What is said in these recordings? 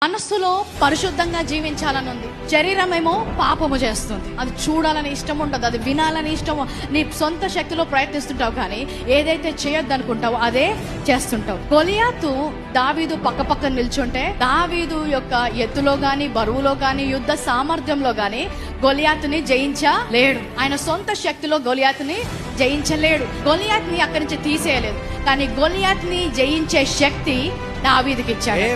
మనస్సులో పరిశుద్ధంగా జీవించాలని ఉంది, శరీరమేమో పాపము చేస్తుంది. అది చూడాలని ఇష్టం ఉండదు, అది వినాలని ఇష్టం. నీ సొంత శక్తిలో ప్రయత్నిస్తుంటావు, కానీ ఏదైతే చేయొద్దు అనుకుంటావో అదే చేస్తుంటావు. గొలియాతు దావీదు పక్క నిల్చుంటే దావీదు యొక్క ఎత్తులో గాని, బరువులో గాని, యుద్ధ సామర్థ్యంలో గాని గొలియాతుని జయించలేడు. ఆయన సొంత శక్తిలో గొలియాతుని జయించలేడు. గొలియాతుని అక్కడి నుంచి తీసేయలేదు, కానీ గొలియాతుని జయించే శక్తి దావీదుకి ఇచ్చాడు.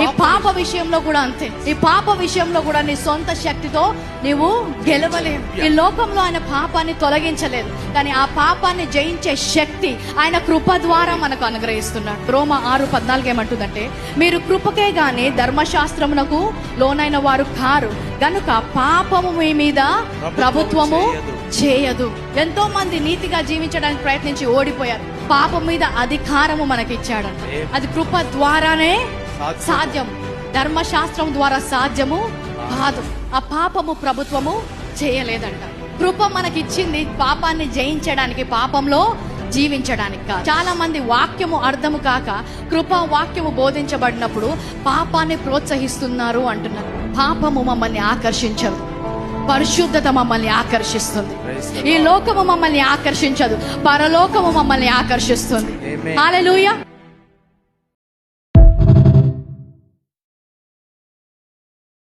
ఈ పాప విషయంలో కూడా అంతే. ఈ పాప విషయంలో కూడా నీ సొంత శక్తితో నీవు గెలవలేవు. ఈ లోకంలో ఆయన పాపాన్ని తొలగించలేదు, కానీ ఆ పాపాన్ని జయించే శక్తి ఆయన కృప ద్వారా మనకు అనుగ్రహిస్తున్నాడు. రోమా 6:14 ఏమంటుందంటే, మీరు కృపకే గాని ధర్మశాస్త్రమునకు లోనైన వారు కారు గనుక పాపము మీ మీద ప్రభుత్వము చేయదు. ఎంతో మంది నీతిగా జీవించడానికి ప్రయత్నించి ఓడిపోయారు. పాపం మీద అధికారము మనకిచ్చాడంట. అది కృప ద్వారానే సాధ్యం, ధర్మశాస్త్రం ద్వారా సాధ్యము కాదు. ఆ పాపము ప్రభుత్వము చేయలేదంట. కృప మనకిచ్చింది పాపాన్ని జయించడానికి, పాపంలో జీవించడానికి కాదు. చాలా మంది వాక్యము అర్థము కాక కృప వాక్యము బోధించబడినప్పుడు పాపాన్ని ప్రోత్సహిస్తున్నారు అంటున్నారు. పాపము మమ్మల్ని ఆకర్షించదు, పరిశుద్ధత మమ్మల్ని ఆకర్షిస్తుంది. ఈ లోకము మమ్మల్ని ఆకర్షించదు, పరలోకము మమ్మల్ని ఆకర్షిస్తుంది. హల్లెలూయా.